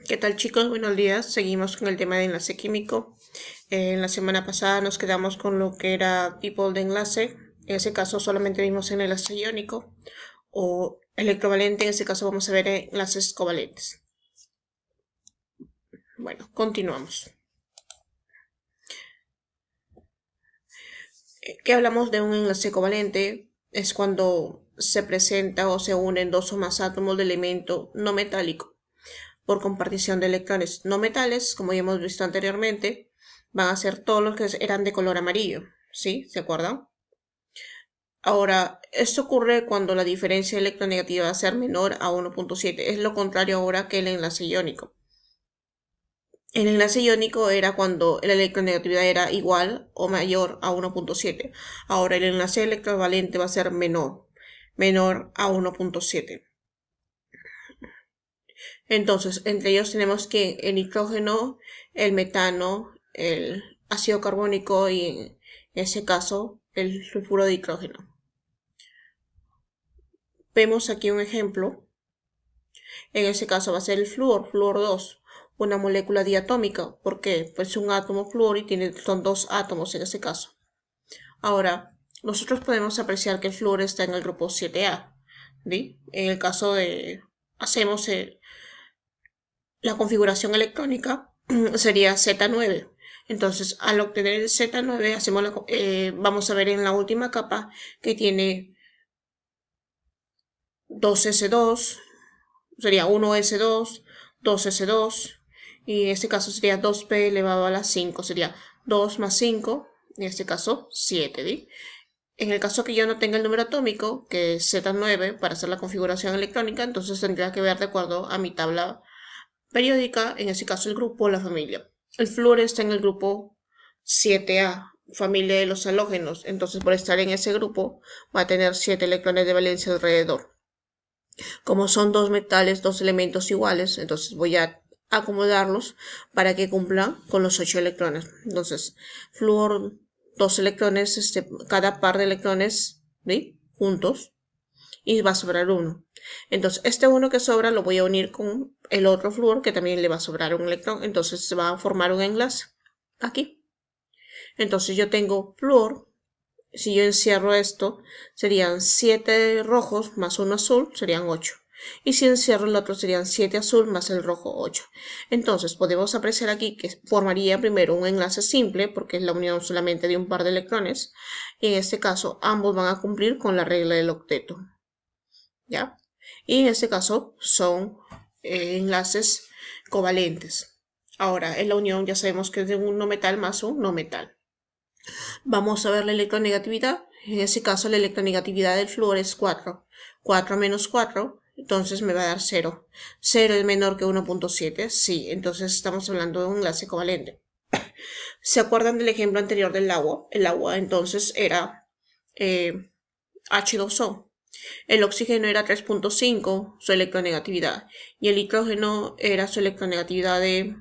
¿Qué tal, chicos? Buenos días. Seguimos con el tema de enlace químico. En la semana pasada nos quedamos con lo que era tipo de enlace. En ese caso solamente vimos el enlace iónico o electrovalente. En ese caso vamos a ver enlaces covalentes. Bueno, continuamos. ¿Qué hablamos de un enlace covalente? Es cuando se presenta o se unen dos o más átomos de elemento no metálico por compartición de electrones no metales, como ya hemos visto anteriormente, van a ser todos los que eran de color amarillo, ¿sí? ¿Se acuerdan? Ahora, esto ocurre cuando la diferencia electronegativa va a ser menor a 1.7. Es lo contrario ahora que el enlace iónico. El enlace iónico era cuando la electronegatividad era igual o mayor a 1.7. Ahora el enlace electrovalente va a ser menor a 1.7. Entonces, entre ellos tenemos que el nitrógeno, el metano, el ácido carbónico y en ese caso el sulfuro de hidrógeno. Vemos aquí un ejemplo. En ese caso va a ser el flúor 2, una molécula diatómica. ¿Por qué? Pues un átomo flúor y son dos átomos en ese caso. Ahora, nosotros podemos apreciar que el flúor está en el grupo 7A. ¿Sí? En el caso de hacemos la configuración electrónica sería Z9. Entonces, al obtener el Z9, vamos a ver en la última capa que tiene 2S2, sería 1S2, 2S2, y en este caso sería 2P elevado a la 5, sería 2 más 5, en este caso 7. ¿sí? En el caso que yo no tenga el número atómico, que es Z9, para hacer la configuración electrónica, entonces tendría que ver de acuerdo a mi tabla periódica, en ese caso el grupo o la familia. El flúor está en el grupo 7A, familia de los halógenos, entonces por estar en ese grupo va a tener 7 electrones de valencia alrededor. Como son dos metales, dos elementos iguales, entonces voy a acomodarlos para que cumplan con los 8 electrones. Entonces, flúor, dos electrones, cada par de electrones, ¿sí? Juntos, y va a sobrar uno. Entonces, este uno que sobra lo voy a unir con el otro flúor que también le va a sobrar un electrón. Entonces, se va a formar un enlace aquí. Entonces, yo tengo flúor. Si yo encierro esto, serían 7 rojos más 1 azul, serían 8. Y si encierro el otro, serían 7 azul más el rojo 8. Entonces, podemos apreciar aquí que formaría primero un enlace simple, porque es la unión solamente de un par de electrones. Y en este caso, ambos van a cumplir con la regla del octeto. ¿Ya? Y en este caso son enlaces covalentes. Ahora, en la unión ya sabemos que es de un no metal más un no metal. Vamos a ver la electronegatividad. En ese caso, la electronegatividad del flúor es 4. 4 menos 4, entonces me va a dar 0. 0 es menor que 1.7. Sí, entonces estamos hablando de un enlace covalente. ¿Se acuerdan del ejemplo anterior del agua? El agua entonces era H2O. El oxígeno era 3.5, su electronegatividad, y el nitrógeno era su electronegatividad de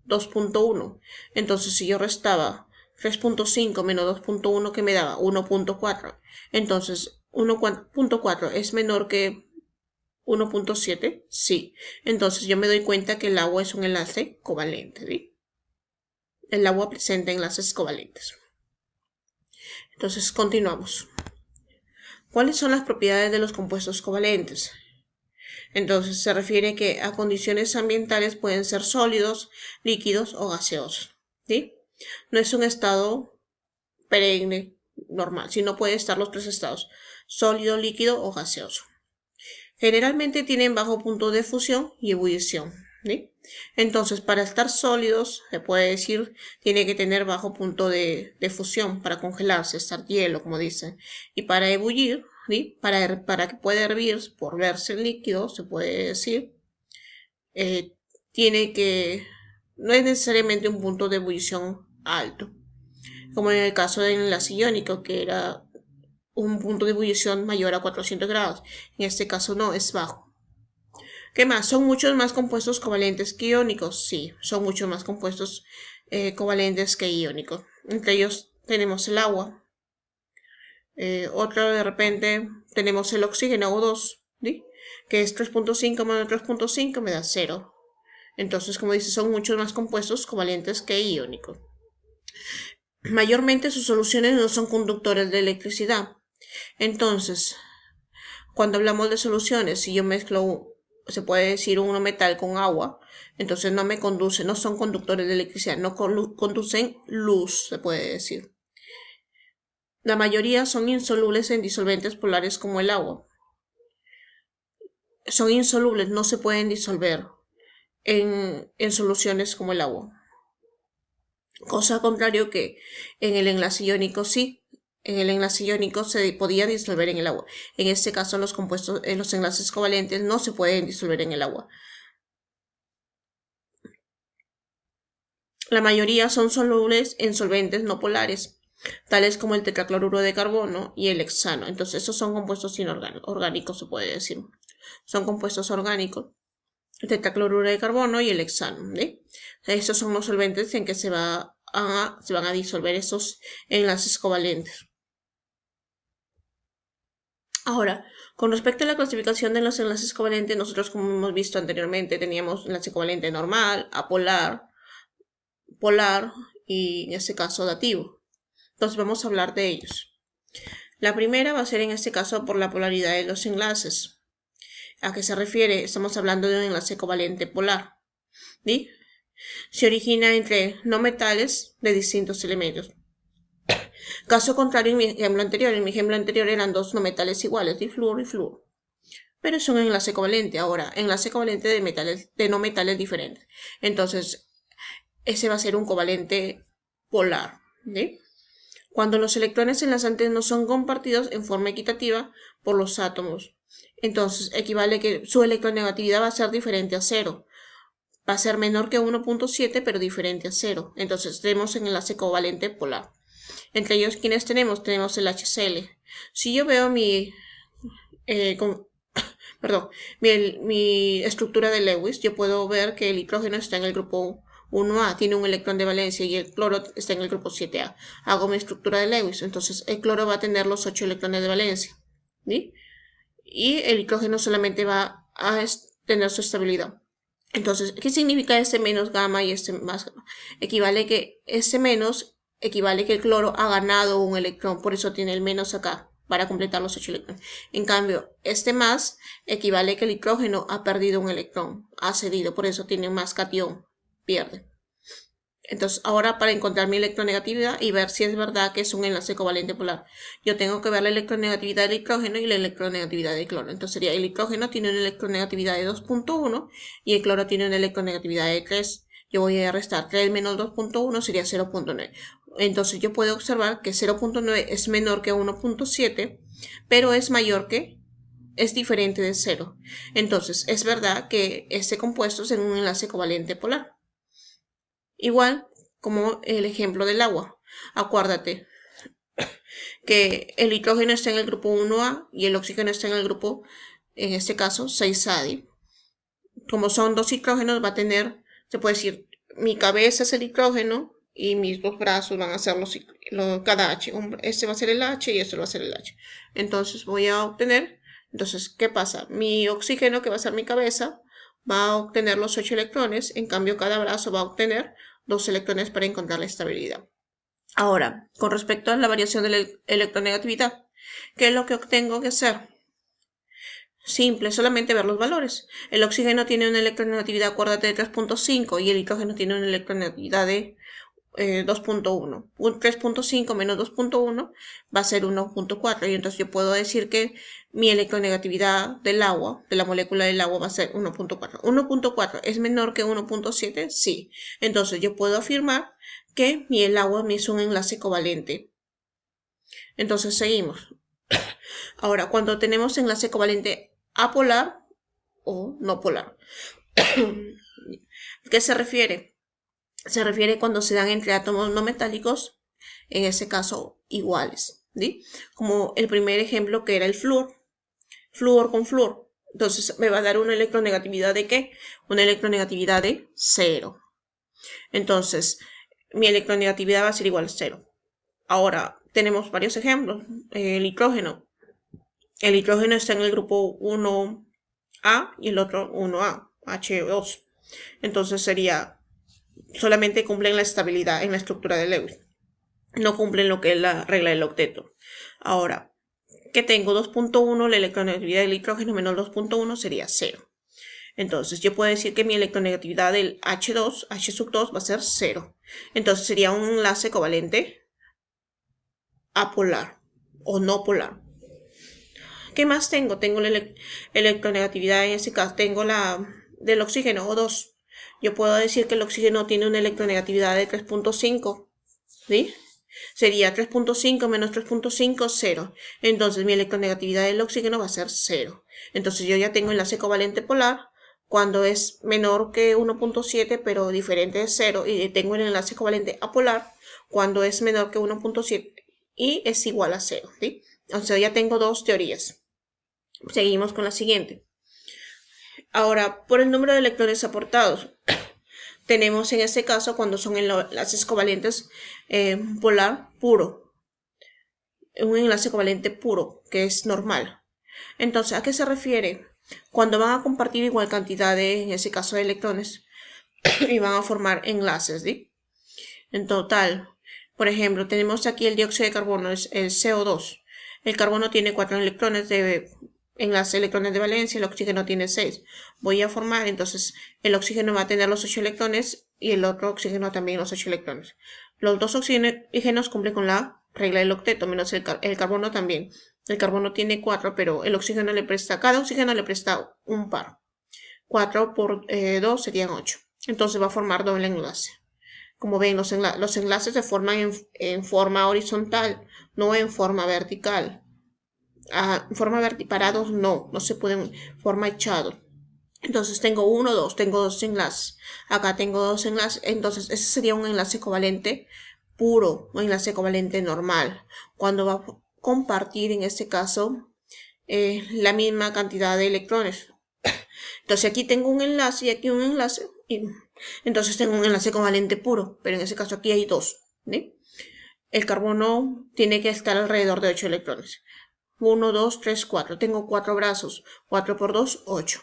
2.1. Entonces, si yo restaba 3.5 menos 2.1, que me daba 1.4. Entonces, 1.4 es menor que 1.7. Sí. Entonces, yo me doy cuenta que el agua es un enlace covalente. ¿sí? El agua presenta enlaces covalentes. Entonces, continuamos. ¿Cuáles son las propiedades de los compuestos covalentes? Entonces se refiere que a condiciones ambientales pueden ser sólidos, líquidos o gaseosos. ¿sí? No es un estado perenne normal, sino puede estar los tres estados, sólido, líquido o gaseoso. Generalmente tienen bajo punto de fusión y ebullición. ¿sí? Entonces, para estar sólidos, se puede decir, tiene que tener bajo punto de fusión para congelarse, estar hielo, como dicen. Y para ebullir, ¿sí? para que pueda hervir, por verse líquido, se puede decir, tiene que, no es necesariamente un punto de ebullición alto, como en el caso del enlace iónico, que era un punto de ebullición mayor a 400 grados. En este caso no, es bajo. ¿Qué más? ¿Son muchos más compuestos covalentes que iónicos? Sí, son muchos más compuestos covalentes que iónicos. Entre ellos tenemos el agua. Otro de repente tenemos el oxígeno O2, ¿sí? Que es 3.5 menos 3.5 me da 0. Entonces, como dice, son muchos más compuestos covalentes que iónicos. Mayormente sus soluciones no son conductores de electricidad. Entonces, cuando hablamos de soluciones, si yo mezclo, se puede decir un metal con agua, entonces no me conduce, no son conductores de electricidad, no conducen luz, se puede decir. La mayoría son insolubles en disolventes polares como el agua. Son insolubles, no se pueden disolver en soluciones como el agua. Cosa contrario que en el enlace iónico sí. En el enlace iónico se podía disolver en el agua. En este caso los compuestos, los enlaces covalentes no se pueden disolver en el agua. La mayoría son solubles en solventes no polares, tales como el tetracloruro de carbono y el hexano. Entonces, esos son compuestos inorgánicos, se puede decir. Son compuestos orgánicos, el tetracloruro de carbono y el hexano. Estos son los solventes en que se van a disolver esos enlaces covalentes. Ahora, con respecto a la clasificación de los enlaces covalentes, nosotros, como hemos visto anteriormente, teníamos enlace covalente normal, apolar, polar y en este caso dativo. Entonces vamos a hablar de ellos. La primera va a ser en este caso por la polaridad de los enlaces. ¿A qué se refiere? Estamos hablando de un enlace covalente polar. ¿Sí? Se origina entre no metales de distintos elementos. Caso contrario, en mi ejemplo anterior eran dos no metales iguales, difluoro y fluoro. Pero es un enlace covalente. Ahora, enlace covalente de no metales diferentes. Entonces, ese va a ser un covalente polar. ¿Sí? Cuando los electrones enlazantes no son compartidos en forma equitativa por los átomos. Entonces, equivale que su electronegatividad va a ser diferente a 0. Va a ser menor que 1.7, pero diferente a 0. Entonces, tenemos un enlace covalente polar. Entre ellos, ¿quiénes tenemos? Tenemos el HCl. Si yo veo mi estructura de Lewis, yo puedo ver que el hidrógeno está en el grupo 1A, tiene un electrón de valencia, y el cloro está en el grupo 7A. Hago mi estructura de Lewis, entonces el cloro va a tener los 8 electrones de valencia, ¿sí? Y el hidrógeno solamente va a tener su estabilidad. Entonces, ¿qué significa este menos gamma y este más gamma? Equivale que el cloro ha ganado un electrón, por eso tiene el menos acá, para completar los 8 electrones. En cambio, este más equivale que el hidrógeno ha perdido un electrón, ha cedido, por eso tiene más catión, pierde. Entonces, ahora para encontrar mi electronegatividad y ver si es verdad que es un enlace covalente polar, yo tengo que ver la electronegatividad del hidrógeno y la electronegatividad del cloro. Entonces sería, el hidrógeno tiene una electronegatividad de 2.1 y el cloro tiene una electronegatividad de 3. Yo voy a restar 3 menos 2.1 sería 0.9. Entonces yo puedo observar que 0.9 es menor que 1.7, pero es diferente de 0. Entonces es verdad que este compuesto es en un enlace covalente polar. Igual como el ejemplo del agua. Acuérdate que el hidrógeno está en el grupo 1A y el oxígeno está en el grupo, en este caso, 6A. Como son dos hidrógenos, va a tener, se puede decir, mi cabeza es el hidrógeno y mis dos brazos van a ser cada H. Este va a ser el H y este va a ser el H. Entonces voy a obtener, ¿qué pasa? Mi oxígeno, que va a ser mi cabeza, va a obtener los 8 electrones, en cambio cada brazo va a obtener 2 electrones para encontrar la estabilidad. Ahora, con respecto a la variación de la electronegatividad, ¿qué es lo que tengo que hacer? Simple, solamente ver los valores. El oxígeno tiene una electronegatividad, acuérdate, de 3.5 y el hidrógeno tiene una electronegatividad de 2.1. 3.5 menos 2.1 va a ser 1.4 y entonces yo puedo decir que mi electronegatividad del agua, de la molécula del agua, va a ser 1.4. 1.4 es menor que 1.7, sí. Entonces yo puedo afirmar que el agua me es un enlace covalente. Entonces seguimos. Ahora, cuando tenemos enlace covalente apolar o no polar, ¿qué se refiere? Se refiere cuando se dan entre átomos no metálicos, en ese caso iguales, ¿sí? Como el primer ejemplo que era el flúor con flúor. Entonces me va a dar una electronegatividad de ¿qué? Una electronegatividad de 0. Entonces mi electronegatividad va a ser igual a 0. Ahora tenemos varios ejemplos. El hidrógeno. El hidrógeno está en el grupo 1A y el otro 1A, H2. Entonces sería, solamente cumplen la estabilidad en la estructura de Lewis. No cumplen lo que es la regla del octeto. Ahora, que tengo 2.1, la electronegatividad del nitrógeno menos 2.1 sería 0. Entonces, yo puedo decir que mi electronegatividad del H2 va a ser 0. Entonces, sería un enlace covalente apolar o no polar. ¿Qué más tengo? Tengo la electronegatividad, en este caso tengo la del oxígeno O2. Yo puedo decir que el oxígeno tiene una electronegatividad de 3.5, ¿sí? Sería 3.5 menos 3.5, 0. Entonces mi electronegatividad del oxígeno va a ser 0. Entonces yo ya tengo enlace covalente polar cuando es menor que 1.7 pero diferente de 0, y tengo el enlace covalente apolar cuando es menor que 1.7 y es igual a 0, ¿sí? O sea, ya tengo dos teorías. Seguimos con la siguiente. Ahora, por el número de electrones aportados, tenemos en este caso cuando son enlaces covalentes polar puro, un enlace covalente puro, que es normal. Entonces, ¿a qué se refiere? Cuando van a compartir igual cantidad de, en ese caso, de electrones y van a formar enlaces, ¿sí? En total, por ejemplo, tenemos aquí el dióxido de carbono, es el CO2. El carbono tiene 4 electrones de enlace, electrones de valencia, el oxígeno tiene 6. Voy a formar, entonces, el oxígeno va a tener los 8 electrones y el otro oxígeno también los 8 electrones. Los dos oxígenos cumplen con la regla del octeto, menos el carbono también. El carbono tiene 4, pero el oxígeno cada oxígeno le presta un par. 4 por 2 serían 8. Entonces va a formar doble enlace. Como ven, los enlaces se forman en forma horizontal, no en forma vertical. En forma parados no se pueden, forma echado. Entonces tengo tengo dos enlaces. Acá tengo dos enlaces, entonces ese sería un enlace covalente puro, un enlace covalente normal. Cuando va a compartir, en este caso, la misma cantidad de electrones. Entonces aquí tengo un enlace y aquí un enlace. Entonces tengo un enlace covalente puro, pero en ese caso aquí hay dos, ¿sí? El carbono tiene que estar alrededor de 8 electrones. 1, 2, 3, 4. Tengo 4 brazos. 4 por 2, 8.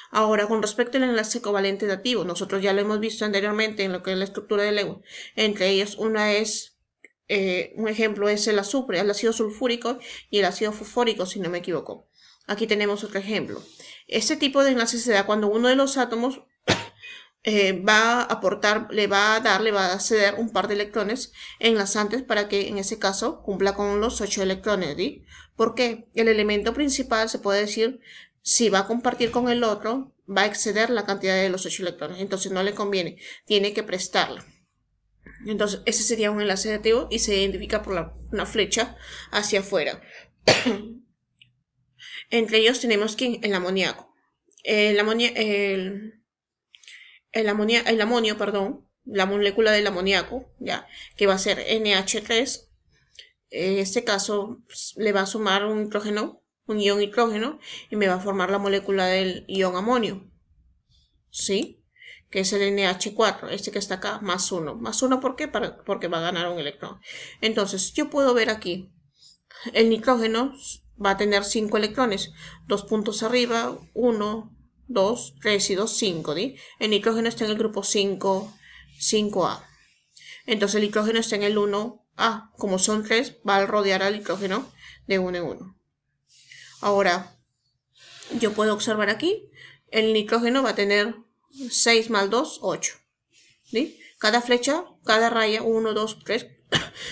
Ahora, con respecto al enlace covalente dativo, nosotros ya lo hemos visto anteriormente en lo que es la estructura de Lewis. Entre ellos, una es, un ejemplo es el azufre, el ácido sulfúrico y el ácido fosfórico, si no me equivoco. Aquí tenemos otro ejemplo. Este tipo de enlace se da cuando uno de los átomos va a aportar, le va a ceder un par de electrones enlazantes para que en ese caso cumpla con los 8 electrones, ¿sí? Porque el elemento principal, se puede decir, si va a compartir con el otro, va a exceder la cantidad de los 8 electrones, entonces no le conviene, tiene que prestarlo. Entonces ese sería un enlace dativo y se identifica por una flecha hacia afuera. Entre ellos tenemos el amoníaco. El amonio, perdón, la molécula del amoníaco, ya, que va a ser NH3. En este caso le va a sumar un ion nitrógeno, y me va a formar la molécula del ion amonio, ¿sí? Que es el NH4, este que está acá, más 1. Más 1, ¿por qué? Porque va a ganar un electrón. Entonces, yo puedo ver aquí, el nitrógeno va a tener 5 electrones, 2 puntos arriba, 1, 2, 3 y 2, 5, ¿sí? El nitrógeno está en el grupo 5, 5A. Entonces el nitrógeno está en el 1A. Como son 3, va a rodear al nitrógeno de 1 en 1. Ahora, yo puedo observar aquí, el nitrógeno va a tener 6 más 2, 8. ¿Sí? Cada flecha, cada raya, 1, 2, 3,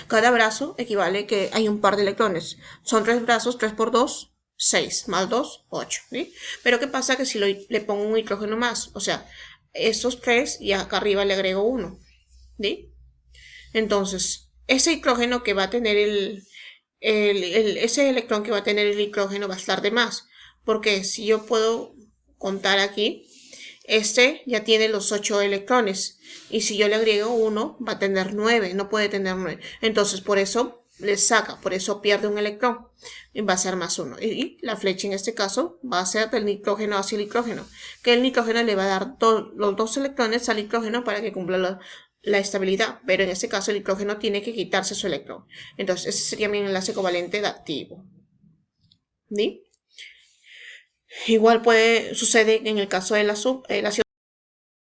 cada brazo equivale que hay un par de electrones. Son 3 brazos, 3 por 2, 6, más 2, 8. ¿Sí? Pero ¿qué pasa? Que si le pongo un nitrógeno más, o sea, estos 3 y acá arriba le agrego 1. ¿Sí? Entonces, ese nitrógeno que va a tener ese electrón que va a tener el nitrógeno va a estar de más. Porque si yo puedo contar aquí, este ya tiene los 8 electrones. Y si yo le agrego 1, va a tener 9. No puede tener 9. Entonces, por eso le saca. Por eso pierde un electrón. Y va a ser más 1. Y la flecha en este caso va a ser del nitrógeno hacia el nitrógeno. Que el nitrógeno le va a dar los 2 electrones al nitrógeno para que cumpla la estabilidad. Pero en este caso el nitrógeno tiene que quitarse su electrón. Entonces, ese sería mi enlace covalente de activo. ¿Sí? Igual puede suceder en el caso de la ácido